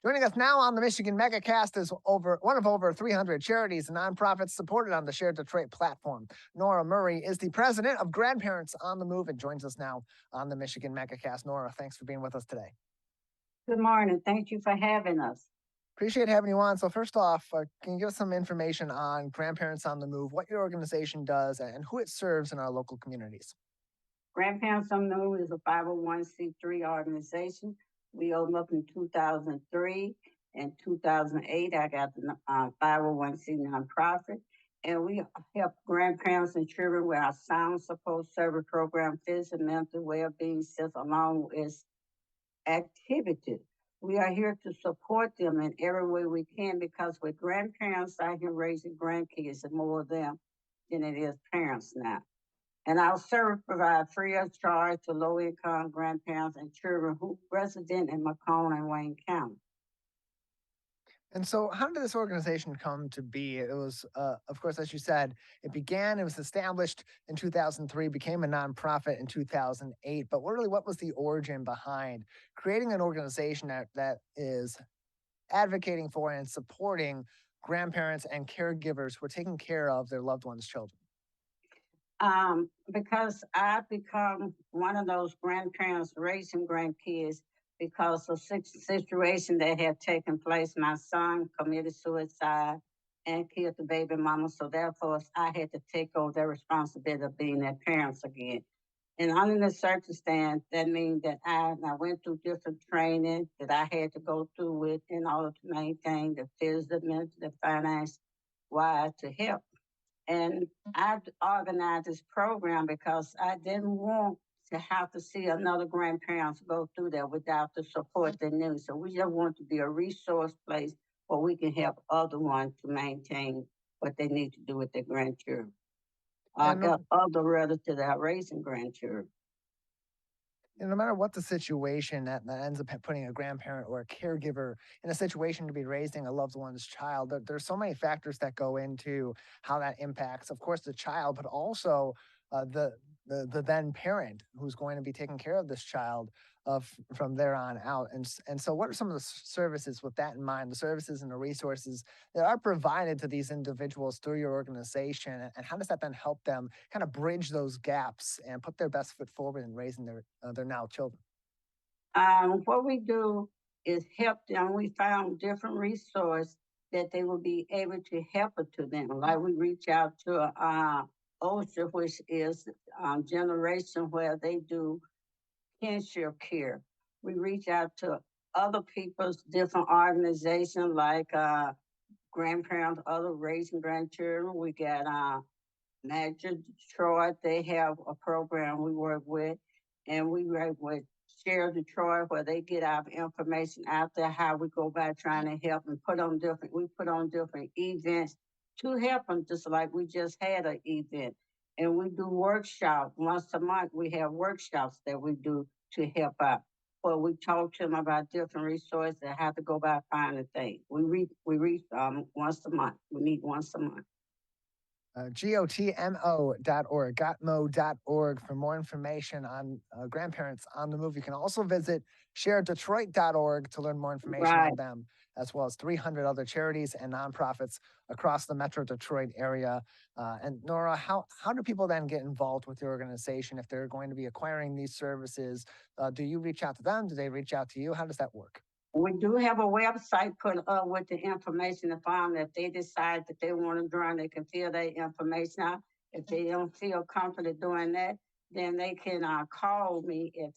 Joining us now on the Michigan Megacast is one of over 300 charities and nonprofits supported on the Shared Detroit platform. Nora Murray is the president of Grandparents on the Move and joins us now on the Michigan Megacast. Nora, thanks for being with us today. Good morning. Thank you for having us. Appreciate having you on. So first off, can you give us some information on Grandparents on the Move, what your organization does, and who it serves in our local communities? Grandparents on the Move is a 501c3 organization. We opened up in 2003. In 2008, I got the 501c nonprofit. And we help grandparents and children with our sound support service program, physical and mental well-being sets along with activities. We are here to support them in every way we can because with grandparents out here raising grandkids, and more of them than it is parents now. And our service provides free of charge to low-income grandparents and children who resident in Macomb and Wayne County. And so how did this organization come to be? It was, of course, as you said, it was established in 2003, became a nonprofit in 2008. But what was the origin behind creating an organization that is advocating for and supporting grandparents and caregivers who are taking care of their loved ones' children? Because I've become one of those grandparents raising grandkids because of situation that had taken place. My son committed suicide and killed the baby mama. So therefore, I had to take over the responsibility of being their parents again. And under the circumstance, that means that I went through different training that I had to go through with in order to maintain the physical, mental, the finance wise to help. And I organized this program because I didn't want to have to see another grandparents go through that without the support they need. So we just want to be a resource place where we can help other ones to maintain what they need to do with their grandchildren. Help other relatives that are raising grandchildren. And no matter what the situation that ends up putting a grandparent or a caregiver in a situation to be raising a loved one's child, there's so many factors that go into how that impacts, of course, the child, but also the then parent who's going to be taking care of this child from there on out. And so what are some of the services with that in mind, the services and the resources that are provided to these individuals through your organization? And how does that then help them kind of bridge those gaps and put their best foot forward in raising their now children? What we do is help them. We found different resources that they will be able to help it to them. Like we reach out to OSHA, which is generation where they do kinship care. We reach out to other people's different organizations like grandparents, other raising grandchildren. We got Magic Detroit. They have a program we work with, and we work with Share Detroit where they get our information out there, how we go about trying to help and put on different events to help them, just like we just had an event. And we do workshops. Once a month, we have workshops that we do to help out. Well, we talk to them about different resources that have to go about finding things. We reach once a month. We meet once a month. GOTMO.org, gotmo.org for more information on Grandparents on the Move. You can also visit sharedetroit.org to learn more information on them, as well as 300 other charities and nonprofits across the Metro Detroit area. And Nora, how do people then get involved with your organization if they're going to be acquiring these services? Do you reach out to them? Do they reach out to you? How does that work? We do have a website put up with the information to find if they decide that they want to join, they can fill their information out. If they don't feel comfortable doing that, then they can call me at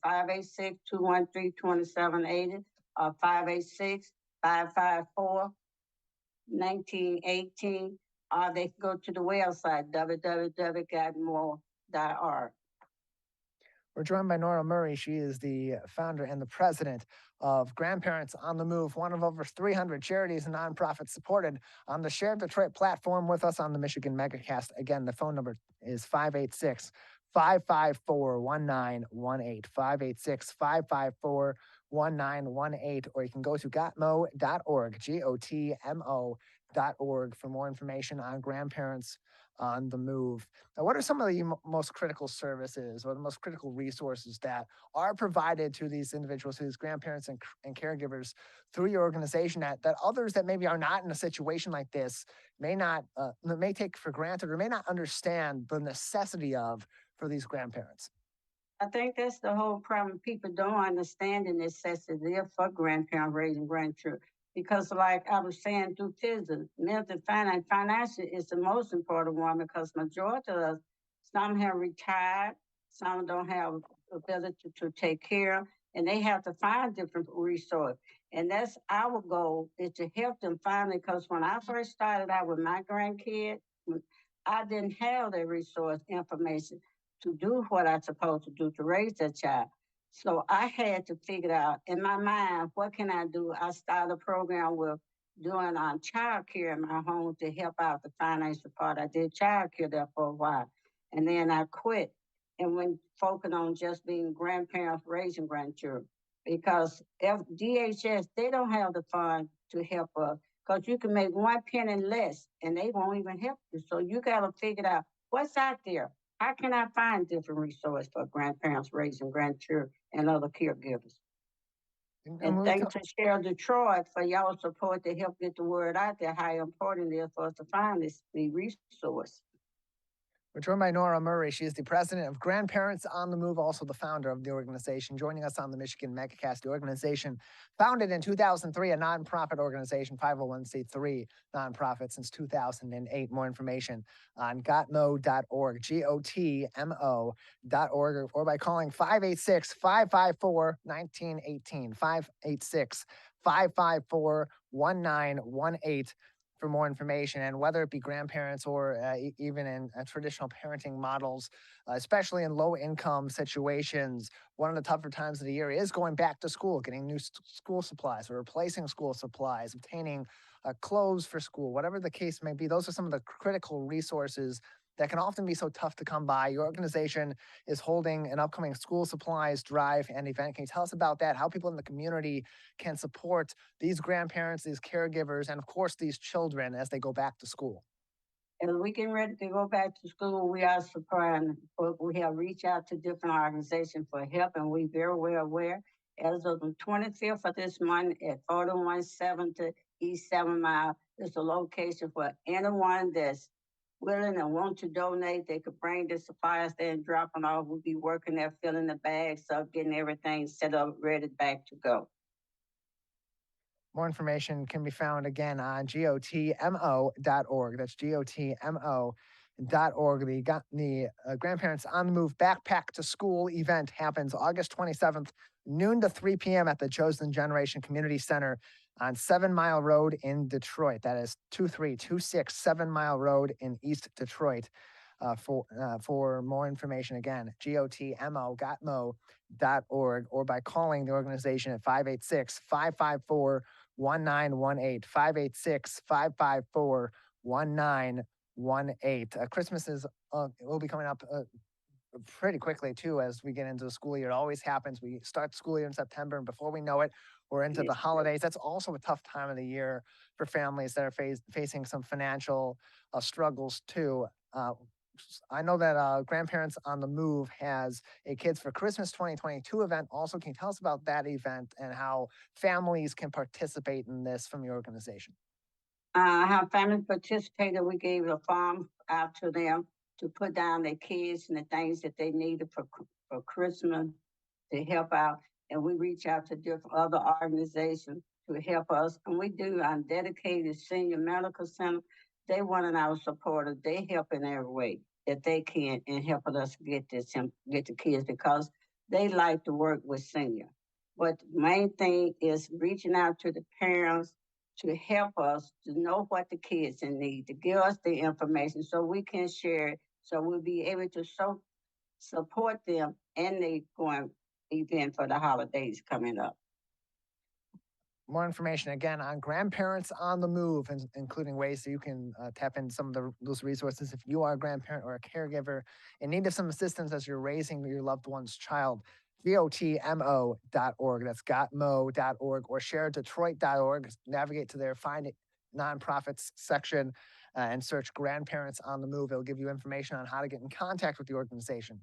586-213-2780 or 586-554-1918, or they can go to the website, www.gotmo.org. We're joined by Nora Murray. She is the founder and the president of Grandparents on the Move, one of over 300 charities and nonprofits supported on the Shared Detroit platform with us on the Michigan Megacast. Again, the phone number is 586-554-1918, 586-554-1918, or you can go to gotmo.org, GOTMO.org for more information on Grandparents on the move. Now, what are some of the most critical services or the most critical resources that are provided to these individuals, to these grandparents and caregivers through your organization that others that maybe are not in a situation like this may not may take for granted or may not understand the necessity of for these grandparents? I think that's the whole problem. People don't understand the necessity for grandparent raising grandchildren. Because, like I was saying, through physics, mental, finance, financial is the most important one because majority of us, some have retired, some don't have ability to take care, and they have to find different resources. And that's our goal is to help them find it. Because when I first started out with my grandkids, I didn't have the resource information to do what I'm supposed to do to raise that child. So I had to figure out in my mind, what can I do? I started a program with doing child care in my home to help out the financial part. I did child care there for a while. And then I quit and went focusing on just being grandparents raising grandchildren. Because DHS, they don't have the fund to help us. Because you can make 1 penny less and they won't even help you. So you got to figure out what's out there. How can I find different resources for grandparents raising grandchildren and other caregivers? And thanks to Share Detroit for y'all support to help get the word out there how important it is for us to find the resource. We're joined by Nora Murray. She is the president of Grandparents on the Move, also the founder of the organization, joining us on the Michigan Megacast. The organization, founded in 2003, a nonprofit organization, 501c3 nonprofit since 2008. More information on gotmo.org, GOTMO.org, or by calling 586 554 1918, 586 554 1918 for more information. And whether it be grandparents or even in traditional parenting models, especially in low income situations, one of the tougher times of the year is going back to school, getting new school supplies or replacing school supplies, obtaining clothes for school, whatever the case may be. Those are some of the critical resources that can often be so tough to come by. Your organization is holding an upcoming school supplies drive and event. Can you tell us about that? How people in the community can support these grandparents, these caregivers, and of course, these children as they go back to school? As we get ready to go back to school, we are supplying, we have reached out to different organizations for help, and we're very well aware. As of the 25th of this month at 4170 East 7 Mile, is a location for anyone that's willing and want to donate. They could bring the supplies there and drop them off. We'll be working there, filling the bags up, getting everything set up, ready back to go. More information can be found again on gotmo.org. That's gotmo.org. The Grandparents on the Move Backpack to School event happens August 27th, noon to 3 p.m. at the Chosen Generation Community Center on 7 Mile Road in Detroit. That is 2326 7 Mile Road in East Detroit. For more information, again, gotmo.org, or by calling the organization at 586 554 1918, 586 554 1918. Christmas will be coming up pretty quickly too as we get into the school year. It always happens. We start the school year in September, and before we know it, we're into the holidays. That's also a tough time of the year for families that are facing some financial struggles too. I know that Grandparents on the Move has a Kids for Christmas 2022 event. Also, can you tell us about that event and how families can participate in this from your organization? How families participated, we gave a form out to them to put down their kids and the things that they needed for Christmas to help out. And we reach out to different other organizations to help us. And we do on dedicated senior medical center. They wanted our supporters. They help in every way that they can and helping us get the kids because they like to work with senior. But the main thing is reaching out to the parents to help us to know what the kids need, to give us the information so we can share it, so we'll be able to support them and they going event for the holidays coming up. More information again on Grandparents on the Move, including ways that you can tap into some of those resources if you are a grandparent or a caregiver in need of some assistance as you're raising your loved one's child. GOTMO.org. That's gotmo.org or sharedetroit.org. Navigate to there, find it, nonprofits section and search Grandparents on the Move. It'll give you information on how to get in contact with the organization.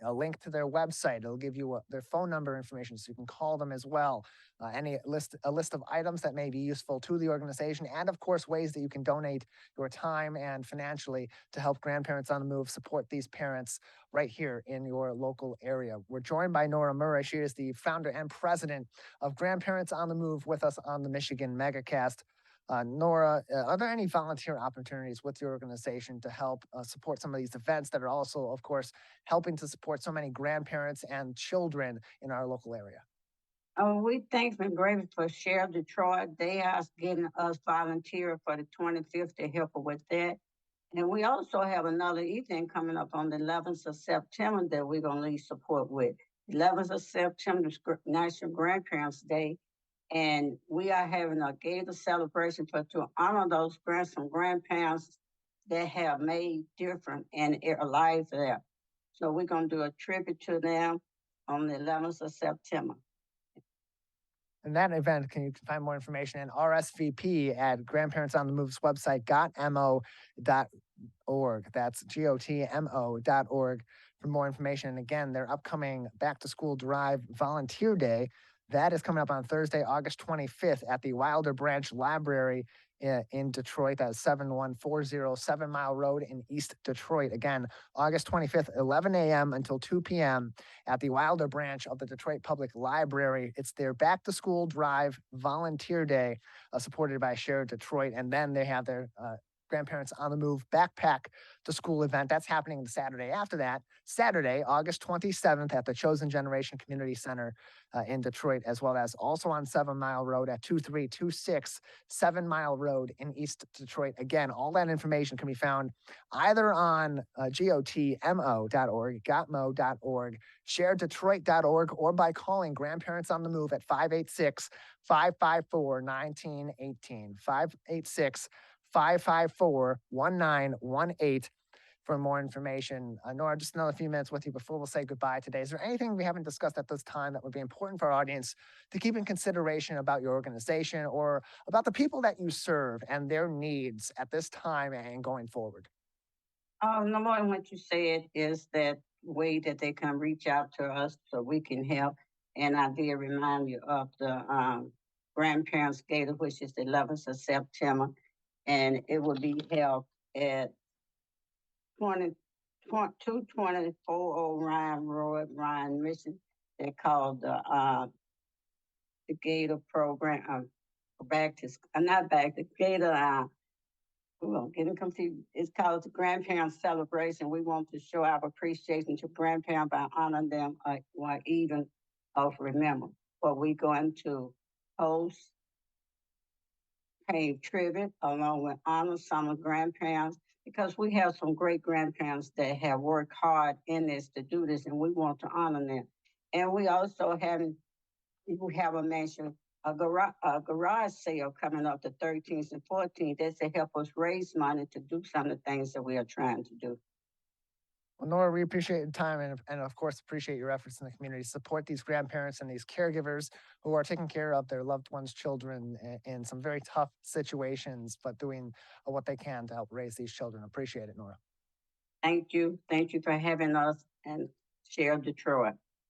A link to their website. It'll give you their phone number information so you can call them as well. A list of items that may be useful to the organization, and of course, ways that you can donate your time and financially to help Grandparents on the Move support these parents right here in your local area. We're joined by Nora Murray. She is the founder and president of Grandparents on the Move with us on the Michigan Megacast. Nora, are there any volunteer opportunities with your organization to help support some of these events that are also, of course, helping to support so many grandparents and children in our local area? We thank and grateful for Share Detroit. They are getting us volunteer for the 25th to help with that. And we also have another event coming up on the 11th of September that we're going to need support with. 11th of September is National Grandparents Day. And we are having a gator celebration to honor those some grandparents that have made different in their lives there. So we're going to do a tribute to them on the 11th of September. And that event, can you find more information and RSVP at Grandparents on the Move's website, gotmo.org. That's gotmo.org for more information. And again, their upcoming Back to School Drive Volunteer Day, that is coming up on Thursday, August 25th at the Wilder Branch Library in Detroit. That's 7140 7 Mile Road in East Detroit. Again, August 25th, 11 a.m. until 2 p.m. at the Wilder Branch of the Detroit Public Library. It's their Back to School Drive Volunteer Day, supported by Share Detroit. And then they have their Grandparents on the Move Backpack to School event. That's happening the Saturday after that. Saturday, August 27th at the Chosen Generation Community Center in Detroit, as well as also on 7 Mile Road at 2326 7 Mile Road in East Detroit. Again, all that information can be found either on gotmo.org, sharedetroit.org, or by calling Grandparents on the Move at 586-554-1918. 554-1918 for more information. Nora, just another few minutes with you before we'll say goodbye today. Is there anything we haven't discussed at this time that would be important for our audience to keep in consideration about your organization or about the people that you serve and their needs at this time and going forward? Number one, what you said is that way that they can reach out to us so we can help. And I did remind you of the Grandparents Gator, which is the 11th of September. And it will be held at 224 Ryan Road, Ryan, Michigan. They're called the Gator program. The Gator. We're getting confused. It's called the Grandparents Celebration. We want to show our appreciation to grandparents by honoring them while even of remember. But we're going to host, pay tribute along with honor some of grandparents because we have some great grandparents that have worked hard in this to do this, and we want to honor them. And we also have a mention a garage sale coming up the 13th and 14th. That's to help us raise money to do some of the things that we are trying to do. Well, Nora, we appreciate your time and of course, appreciate your efforts in the community. Support these grandparents and these caregivers who are taking care of their loved ones' children in some very tough situations, but doing what they can to help raise these children. Appreciate it, Nora. Thank you. Thank you for having us and Share Detroit.